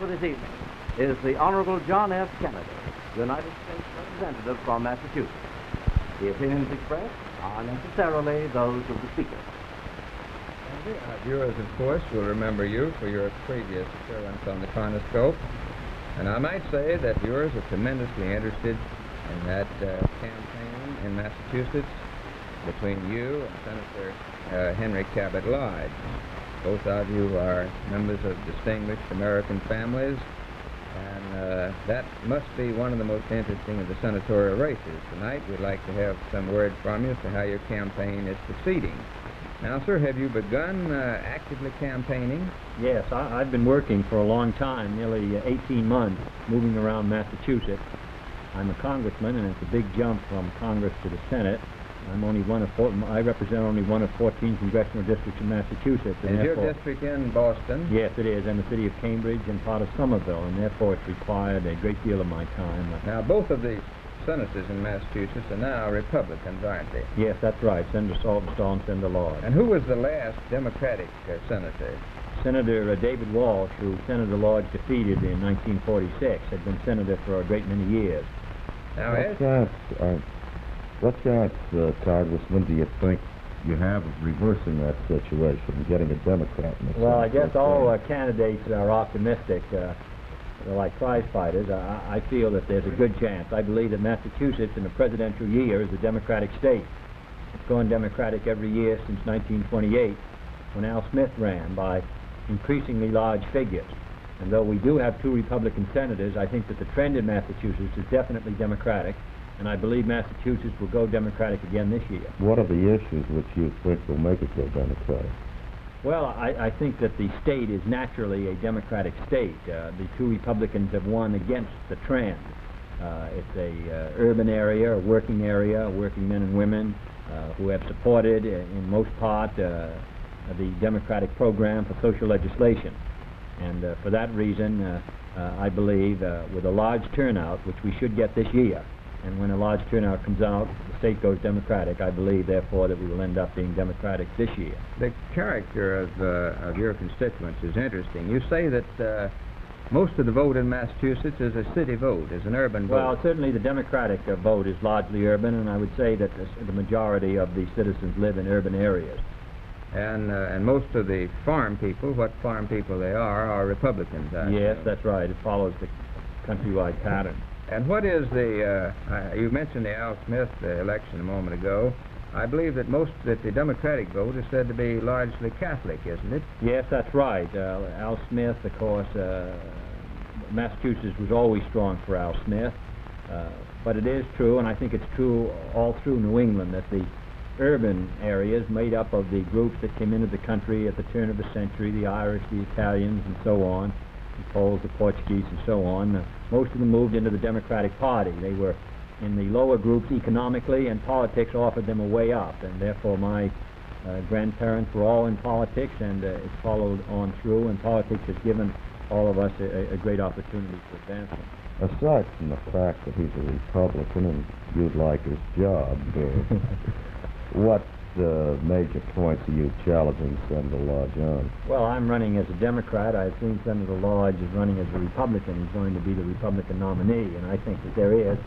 for this evening is the Honorable John F. Kennedy, United States Representative from Massachusetts. The opinions expressed are necessarily those of the speaker. Viewers, of course, will remember you for your previous appearance on the Cornoscope. And I might say that viewers are tremendously interested in that campaign in Massachusetts between you and Senator Henry Cabot Lodge. Both of you are members of distinguished American families, and that must be one of the most interesting of the senatorial races. Tonight, we'd like to have some word from you as to how your campaign is proceeding. Now, sir, have you begun actively campaigning? Yes, I've been working for a long time, nearly 18 months, moving around Massachusetts. I'm a congressman, and it's a big jump from Congress to the Senate. I represent only one of 14 congressional districts in Massachusetts. Is your district in Boston? Yes, it is, and the city of Cambridge and part of Somerville, and therefore it's required a great deal of my time. Now, both of these senators in Massachusetts are now Republicans, aren't they? Yes, that's right, Senator Saltonstall and Senator Lodge. And who was the last Democratic senator? Senator David Walsh, who Senator Lodge defeated in 1946, had been senator for a great many years. Now, what chance, Congressman, do you think you have of reversing that situation and getting a Democrat in the Senate? Well, I guess all candidates are optimistic. They're like prize fighters. I feel that there's a good chance. I believe that Massachusetts in the presidential year is a Democratic state. It's gone Democratic every year since 1928, when Al Smith ran by increasingly large figures. And though we do have 2 Republican senators, I think that the trend in Massachusetts is definitely Democratic, and I believe Massachusetts will go Democratic again this year. What are the issues which you think will make it go Democratic? Well, I think that the state is naturally a Democratic state. The 2 Republicans have won against the trend. It's a urban area, a working men and women who have supported, in most part, the Democratic program for social legislation. And for that reason, I believe, with a large turnout, which we should get this year, and when a large turnout comes out, the state goes Democratic. I believe, therefore, that we will end up being Democratic this year. The character of your constituents is interesting. You say that most of the vote in Massachusetts is a city vote, is an urban vote. Well, certainly the Democratic vote is largely urban, and I would say that the majority of the citizens live in urban areas. And most of the farm people, what farm people they are Republicans, I Yes, assume. that's right. It follows the countrywide pattern. And what is the, you mentioned the Al Smith election a moment ago. I believe that the Democratic vote is said to be largely Catholic, isn't it? Yes, that's right. Al Smith, of course, Massachusetts was always strong for Al Smith. But it is true, and I think it's true all through New England, that the urban areas made up of the groups that came into the country at the turn of the century, the Irish, the Italians, and so on, the Poles, the Portuguese, and so on, most of them moved into the Democratic Party. They were in the lower groups economically, and politics offered them a way up, and therefore my grandparents were all in politics, and it's followed on through, and politics has given all of us a great opportunity for advancement. Aside from the fact that he's a Republican and you'd like his job, what major points are you challenging Senator Lodge on? Well, I'm running as a Democrat. I think Senator Lodge is running as a Republican. He's going to be the Republican nominee, and I think that there is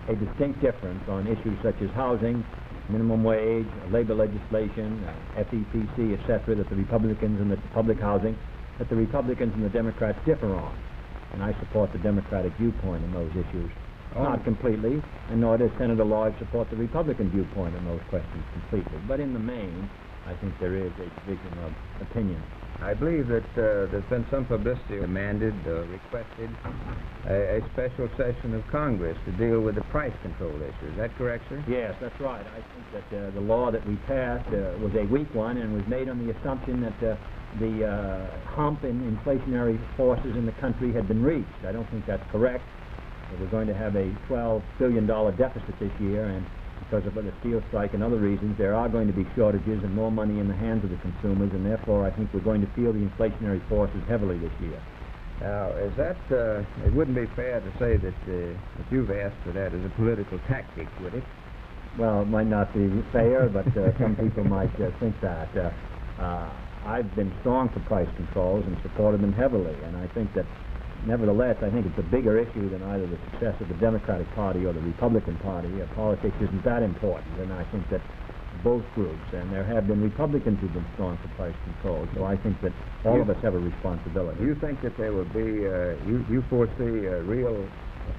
a distinct difference on issues such as housing, minimum wage, labor legislation, FEPC, etc., that the Republicans and the public housing, that the Republicans and the Democrats differ on. And I support the Democratic viewpoint on those issues. Not completely, and nor does Senator Lodge support the Republican viewpoint on those questions completely. But in the main, I think there is a division of opinion. I believe that there's been some publicity demanded, requested, a special session of Congress to deal with the price control issue. Is that correct, sir? Yes, that's right. I think that the law that we passed was a weak one and was made on the assumption that the hump in inflationary forces in the country had been reached. I don't think that's correct. We're going to have a $12 billion deficit this year, and because of the steel strike and other reasons, there are going to be shortages and more money in the hands of the consumers, and therefore I think we're going to feel the inflationary forces heavily this year. Now, is that, it wouldn't be fair to say that you've asked for that as a political tactic, would it? Well, it might not be fair, but some people might think that. I've been strong for price controls and supported them heavily, and I think that nevertheless, I think it's a bigger issue than either the success of the Democratic Party or the Republican Party. Politics isn't that important, and I think that both groups, and there have been Republicans who've been strong for price control, so I think that all of us have a responsibility. Do you think that there will be, you foresee a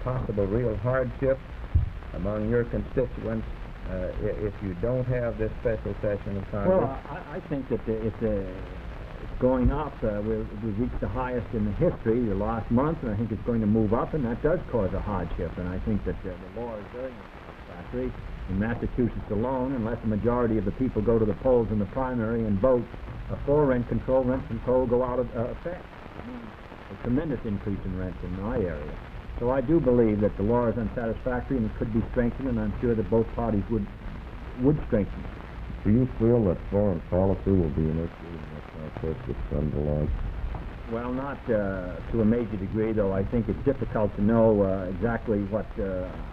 possible real hardship among your constituents if you don't have this special session of Congress? Well, I think that it's going up. We've reached the highest in the history the last month, and I think it's going to move up, and that does cause a hardship. And I think that the law is very unsatisfactory. In Massachusetts alone, unless the majority of the people go to the polls in the primary and vote for rent control go out of effect. A tremendous increase in rents in my area. So I do believe that the law is unsatisfactory and it could be strengthened, and I'm sure that both parties would strengthen it. Do you feel that foreign policy will be an issue in this contest with Senator Lodge? Well, not to a major degree, though. I think it's difficult to know exactly what...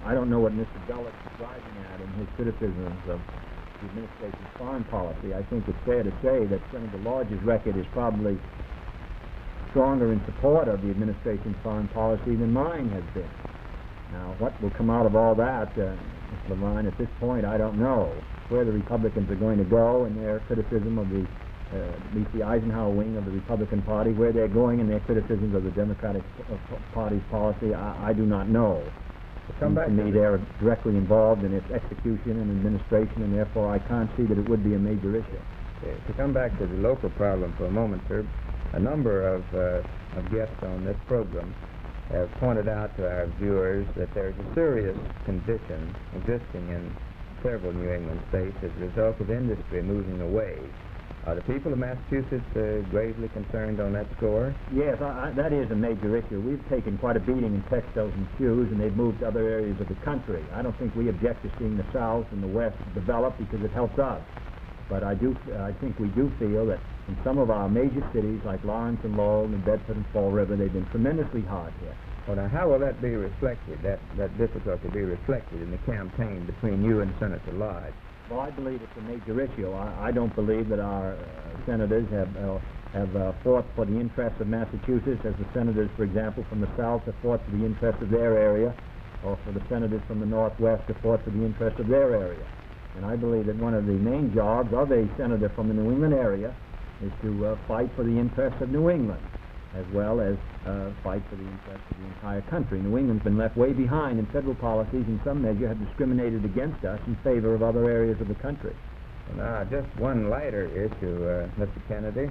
I don't know what Mr. Dulles is driving at in his criticisms of the administration's foreign policy. I think it's fair to say that Senator Lodge's record is probably stronger in support of the administration's foreign policy than mine has been. Now, what will come out of all that, Mr. Levine, at this point, I don't know. Where the Republicans are going to go in their criticism of at least the Eisenhower wing of the Republican Party, where they're going in their criticisms of the Democratic Party's policy, I do not know. To me, they're directly involved in its execution and administration, and therefore I can't see that it would be a major issue. To come back to the local problem for a moment, sir, a number of guests on this program have pointed out to our viewers that there's a serious condition existing in several New England states as a result of industry moving away. Are the people of Massachusetts gravely concerned on that score? Yes, that is a major issue. We've taken quite a beating in textiles and shoes, and they've moved to other areas of the country. I don't think we object to seeing the South and the West develop because it helps us. But I think we do feel that in some of our major cities, like Lawrence and Lowell and Bedford and Fall River, they've been tremendously hard hit. Well, now, how will that be reflected, that difficulty be reflected in the campaign between you and Senator Lodge? Well, I believe it's a major issue. I don't believe that our senators have fought for the interests of Massachusetts as the senators, for example, from the South have fought for the interests of their area, or for the senators from the Northwest have fought for the interests of their area. And I believe that one of the main jobs of a senator from the New England area is to fight for the interests of New England, as well as fight for the interests of the entire country. New England's been left way behind, and federal policies in some measure have discriminated against us in favor of other areas of the country. Well, now, just one lighter issue, Mr. Kennedy.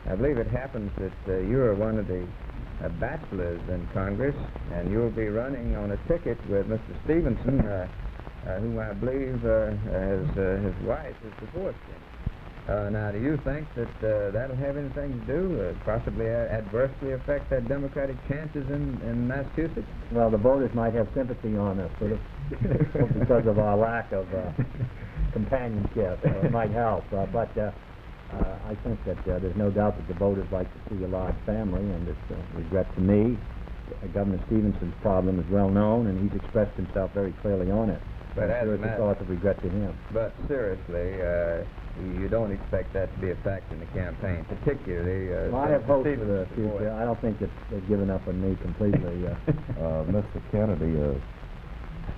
I believe it happens that you are one of the bachelors in Congress, and you'll be running on a ticket with Mr. Stevenson, whom I believe his wife is divorced him. Now, do you think that that'll have anything to do, possibly adversely affect that Democratic chances in Massachusetts? Well, the voters might have sympathy on us because of our lack of companionship. It might help, but I think that there's no doubt that the voters like to see a large family, and it's a regret to me. Governor Stevenson's problem is well known, and he's expressed himself very clearly on it. But I'm sure it's a source of regret to him. But seriously, you don't expect that to be a fact in the campaign, particularly... Well, I have hopes for the future. I don't think that they've given up on me completely. Mr. Kennedy,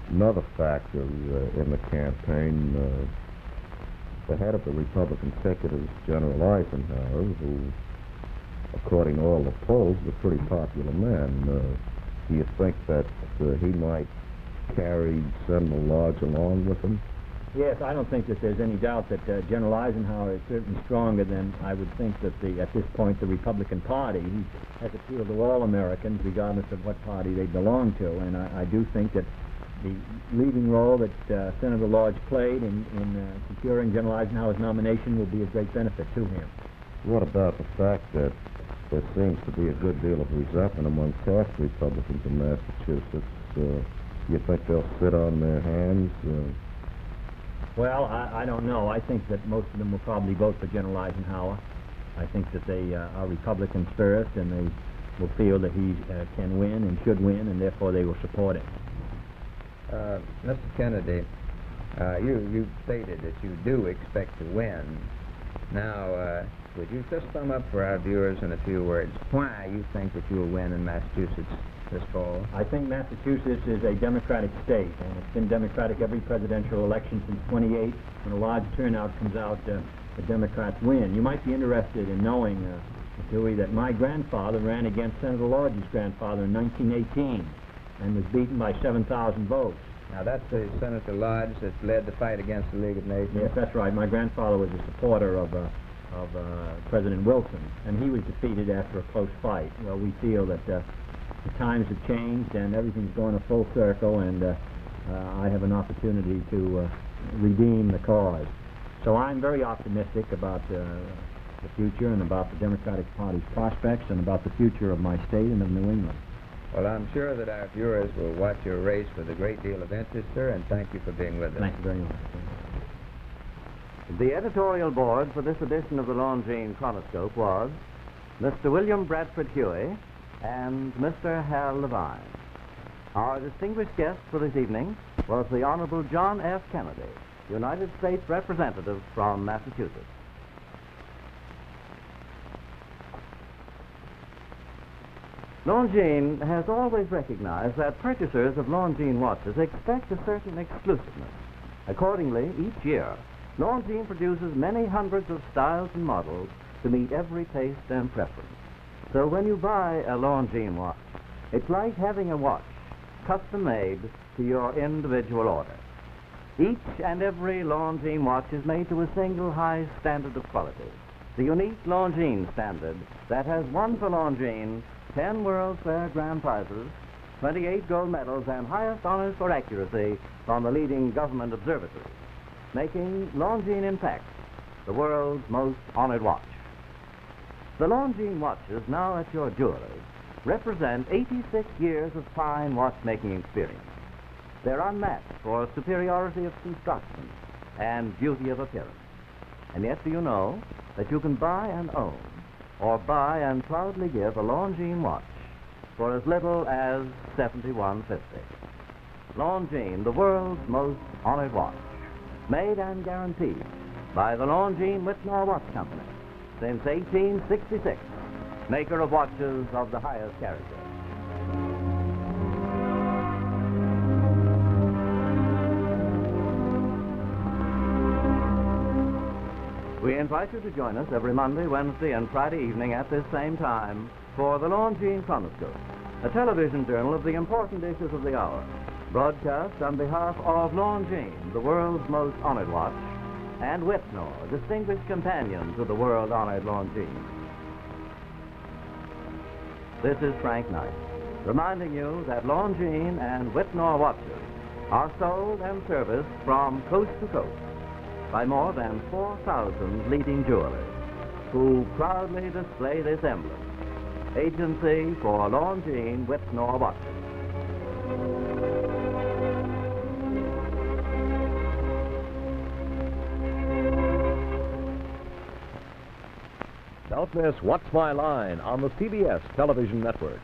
another factor in the campaign, the head of the Republican ticket is General Eisenhower, who, according to all the polls, is a pretty popular man. Do you think that he might carry Senator Lodge along with him? Yes, I don't think that there's any doubt that General Eisenhower is certainly stronger than I would think that at this point the Republican Party. He has appealed to all Americans, regardless of what party they belong to, and I do think that the leading role that Senator Lodge played in securing General Eisenhower's nomination will be a great benefit to him. What about the fact that there seems to be a good deal of resentment among past Republicans in Massachusetts? Do you think they'll sit on their hands? Well, I don't know. I think that most of them will probably vote for General Eisenhower. I think that they are Republicans first, and they will feel that he can win and should win, and therefore they will support him. Mr. Kennedy, you stated that you do expect to win. Now, would you just sum up for our viewers in a few words why you think that you'll win in Massachusetts this fall? I think Massachusetts is a Democratic state, and it's been Democratic every presidential election since 28. When a large turnout comes out, the Democrats win. You might be interested in knowing, Dewey, that my grandfather ran against Senator Lodge's grandfather in 1918 and was beaten by 7,000 votes. Now, that's the Senator Lodge that led the fight against the League of Nations. Yes, that's right. My grandfather was a supporter of President Wilson, and he was defeated after a close fight. Well, we feel that the times have changed and everything's going a full circle, and I have an opportunity to redeem the cause. So I'm very optimistic about the future and about the Democratic Party's prospects and about the future of my state and of New England. Well, I'm sure that our viewers will watch your race with a great deal of interest, sir, and thank you for being with us. Thank you very much. The editorial board for this edition of the Longines Chronoscope was Mr. William Bradford Huey and Mr. Hal Levine. Our distinguished guest for this evening was the Honorable John F. Kennedy, United States Representative from Massachusetts. Longines has always recognized that purchasers of Longines watches expect a certain exclusiveness. Accordingly, each year, Longines produces many hundreds of styles and models to meet every taste and preference. So when you buy a Longines watch, it's like having a watch custom-made to your individual order. Each and every Longines watch is made to a single high standard of quality, the unique Longines standard that has won for Longines 10 World's Fair grand prizes, 28 gold medals, and highest honors for accuracy from the leading government observatories, making Longines, in fact, the world's most honored watch. The Longines watches now at your jewelers represent 86 years of fine watchmaking experience. They're unmatched for superiority of construction and beauty of appearance. And yet, do you know that you can buy and own, or buy and proudly give a Longines watch for as little as $71.50. Longines, the world's most honored watch, made and guaranteed by the Longines Whitmore Watch Company since 1866, maker of watches of the highest character. We invite you to join us every Monday, Wednesday, and Friday evening at this same time for the Longines Chronoscope, a television journal of the important issues of the hour, broadcast on behalf of Longines, the world's most honored watch, and Whitmore, distinguished companion to the world-honored Longines. This is Frank Knight, reminding you that Longines and Whitmore watches are sold and serviced from coast to coast by more than 4,000 leading jewelers who proudly display this emblem, Agency for Longines Whitmore watches. Don't miss What's My Line on the CBS television network.